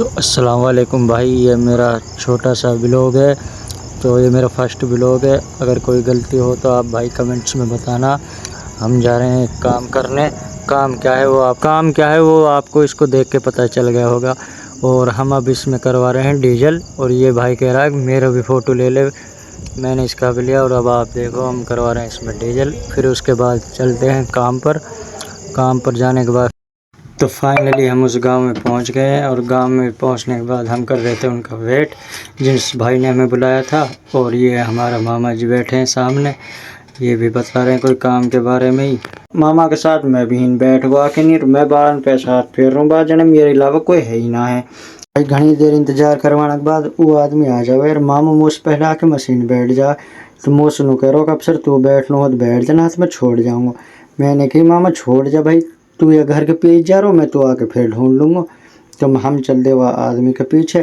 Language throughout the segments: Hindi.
तो अस्सलाम वालेकुम भाई, ये मेरा छोटा सा ब्लॉग है। तो ये मेरा फर्स्ट ब्लॉग है। अगर कोई गलती हो तो आप भाई कमेंट्स में बताना। हम जा रहे हैं काम करने। काम क्या है वो आपको इसको देख के पता चल गया होगा। और हम अब इसमें करवा रहे हैं डीजल। और ये भाई कह रहा है मेरा भी फ़ोटो ले ले। मैंने इसका भी लिया और अब आप देखो हम करवा रहे हैं इसमें डीजल। फिर उसके बाद चलते हैं काम पर जाने के बाद तो फाइनली हम उस गांव में पहुंच गए हैं। और गांव में पहुंचने के बाद हम कर रहे थे उनका वेट, जिस भाई ने हमें बुलाया था। और ये हमारा मामा जी बैठे हैं सामने, ये भी बता रहे हैं कोई काम के बारे में ही। मामा के साथ मैं भी बैठ गया कि नहीं, मैं बारन पे साथ फेर रहा हूँ बाजने, मेरे अलावा कोई है ही ना है। भाई घनी देर इंतजार करवाने के बाद वो आदमी आ जावे और मामा मुझ पहले आके मशीन बैठ जा। तो मुझ सुनो कह रहा अब सर तू बैठ लो तो बैठ जाना, हाथ में छोड़ जाऊँगा। मैंने कही मामा छोड़ जा भाई, तू ये घर के पीछे जा रहा, मैं तो आके फिर ढूंढ लूँगा। तो हम चल दे वह आदमी के पीछे।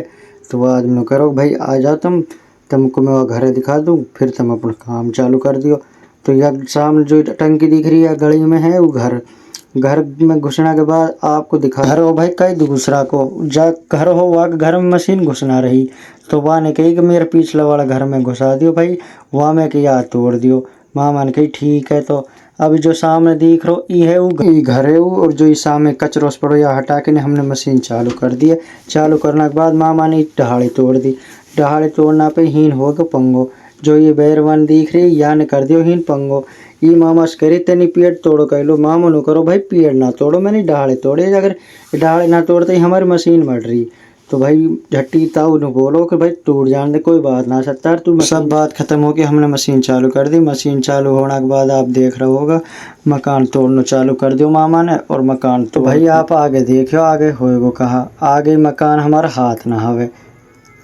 तो वह आदमी करो भाई आ जा तुमको मैं वह घर दिखा दूँ, फिर तुम अपना काम चालू कर दियो। तो यह सामने जो टंकी दिख रही है गली में है वो घर में घुसने के बाद आपको दिखा घर हो भाई कई दूसरा को जा घर हो वहाँ घर में मशीन घुसना रही। तो वहाँ ने कही कि मेरे पिछला वाला घर में घुसा दियो भाई, वहाँ में कि यार तोड़ दियो। मामा ने कही ठीक है। तो अभी जो सामने दिख रहा ये है वो घर है वो, और जो इस सामने कचरो पड़ो या हटा के ने हमने मशीन चालू कर दी है। चालू करने के बाद मामा ने डहाड़ी तोड़ दी। डहाड़ी तोड़ना पे हीन हो गया पंगो। जो ये बैरवन दिख रही या ने कर दियो हीन पंगो। ये मामा से करी तेनी पेड़ तोड़ो कह लो, मामा नु करो भाई पेड़ ना तोड़ो, मैंने डहाड़े तोड़े। अगर डहाड़े ना तोड़ते ही हमारी मशीन मर रही। तो भाई झट्टी ताऊ ने बोलो कि भाई टूट जाने दे, कोई बात ना सत्तार तू। सब बात खत्म हो गई, हमने मशीन चालू कर दी। मशीन चालू होने के बाद आप देख रहे होगा मकान तोड़ना चालू कर दियो मामा ने। और मकान तो भाई आप आगे देखियो आगे होएगो कहा, आगे मकान हमारा हाथ ना हवे,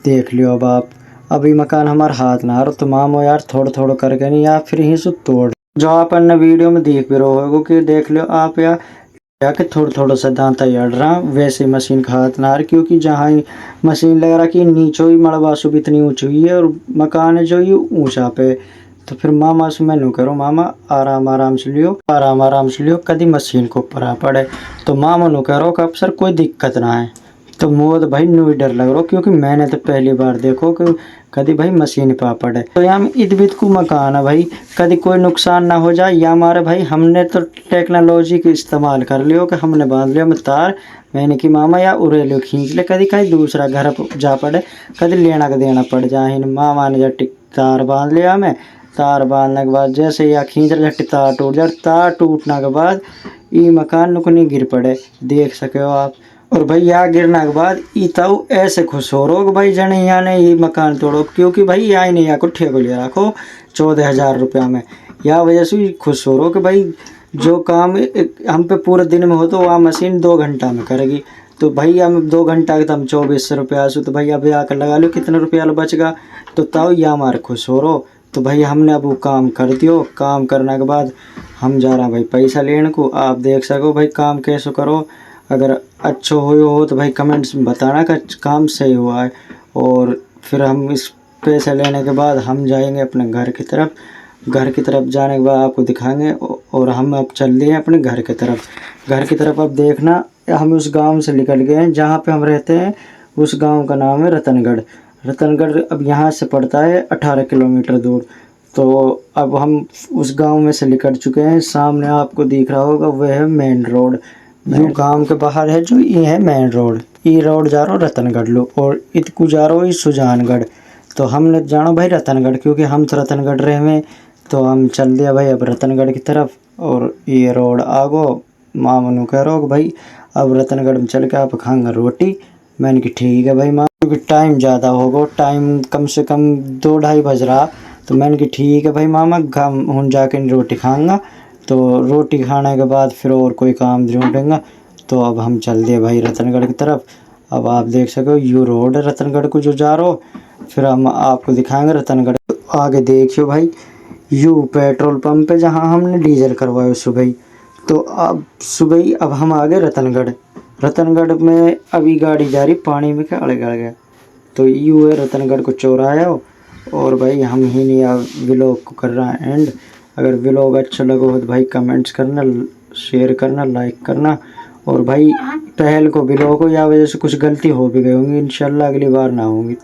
देख लियो अब आप। अभी मकान हमारा हाथ ना आ रहा। तो मामो यार थोड़ा थोड़ा करके नहीं यार फिर ही सुध तोड़ जो आप अन्य वीडियो में देख भी रहे हो कि देख लो आप यार जाके थोड़ा थोड़ा सा दांता अड़ रहा वैसे मशीन का हाथ ना रहा। क्योंकि जहाँ मशीन लग रहा कि नीचे ही मड़वा सुब इतनी ऊँची हुई है और मकान है जो ये ऊँचा पे। तो फिर मामा से मैं करो मामा आराम आराम से लियो कभी मशीन को ऊपर आ पड़े। तो मामा नु कह रहा कि अब सर कोई दिक्कत ना है। तो मुझे तो भाई न्यू डर लग रहा क्योंकि मैंने तो पहली बार देखो कि कभी भाई मशीन पा पड़े। तो यहाँ ईद बिद को मकान है भाई, कभी कोई नुकसान ना हो जाए या हमारे भाई हमने तो टेक्नोलॉजी का इस्तेमाल कर लियो कि हमने बांध लिया में तार। मैंने कि मामा या उरे लो खींच ले, कभी कहीं दूसरा घर जा पड़े, कभी लेना का देना पड़ जाए। मामा ने जब तार बांध लिया मैं, तार बांधने के बाद जैसे या खींच रहे तार टूट जाए। तार टूटने के बाद ये मकान नुकनी गिर पड़े, देख सके हो आप। और भाई यहाँ गिरने के बाद इताऊ ऐसे खुश हो रो भाई जने यहाँ ने ये मकान तोड़ो। क्योंकि भाई यहाँ नहीं या को ठेको ले रखो 14,000 रुपया में। या वजह से खुश हो रो कि भाई जो काम हम पे पूरे दिन में हो तो वह मशीन 2 घंटा में करेगी। तो भाई हम 2 घंटा के तो हम 2400 रुपया आसू। तो भाई अभी आकर लगा लो कितना रुपया बचेगा। तो ताऊ या हमारे खुश हो रो। तो भाई हमने अब वो काम कर दियो। काम करने के बाद हम जा रहे हैं भाई पैसा लेने को। आप देख सको भाई काम कैसे करो। अगर अच्छा हो तो भाई कमेंट्स में बताना का काम सही हुआ है। और फिर हम इस पैसे लेने के बाद हम जाएंगे अपने घर की तरफ। घर की तरफ जाने के बाद आपको दिखाएंगे। और हम अब चल दिए अपने घर की तरफ। अब देखना हम उस गांव से निकल गए हैं जहाँ पे हम रहते हैं। उस गांव का नाम है रतनगढ़। अब यहाँ से पड़ता है 18 किलोमीटर दूर। तो अब हम उस गांव में से निकल चुके हैं। सामने आपको दिख रहा होगा वह है मेन रोड। जो गांव के बाहर है जो ये है मेन रोड। ये रोड जा रहा हो रतनगढ़ लो और इतकू जा रहा हो सुजानगढ़। तो हमने जाना भाई रतनगढ़ क्योंकि हम तो रतनगढ़ रहे में। तो हम चल दिया भाई अब रतनगढ़ की तरफ। और ये रोड आगो मामू कह रहा हो भाई अब रतनगढ़ में चल के आप खाएंगे रोटी। मैंने कि ठीक है भाई माँ, क्योंकि टाइम ज़्यादा होगा, टाइम कम से कम 2-2:30 बज रहा। तो मैंने कि ठीक है भाई मामा हम जाके रोटी खाऊंगा। तो रोटी खाने के बाद फिर और कोई काम ढूंढेंगे। तो अब हम चल दिए भाई रतनगढ़ की तरफ। अब आप देख सको यू रोड है रतनगढ़ को जो जा रहा हो। फिर हम आपको दिखाएंगे रतनगढ़। आगे देखियो भाई यू पेट्रोल पंप है जहाँ हमने डीजल करवाया सुबह। तो अब सुबह अब हम आ गए रतनगढ़ में। अभी गाड़ी जा रही पानी में क्या अड़ गया। तो यू है रतनगढ़ को चौराया हो। और भाई हम ही नहीं व्लॉग को कर रहा है एंड। अगर व्लॉग अच्छा लगा हो तो भाई कमेंट्स करना, शेयर करना, लाइक करना। और भाई टहल को ब्लॉग हो या वजह से कुछ गलती हो भी गई होंगी, इंशाल्लाह अगली बार ना होंगी।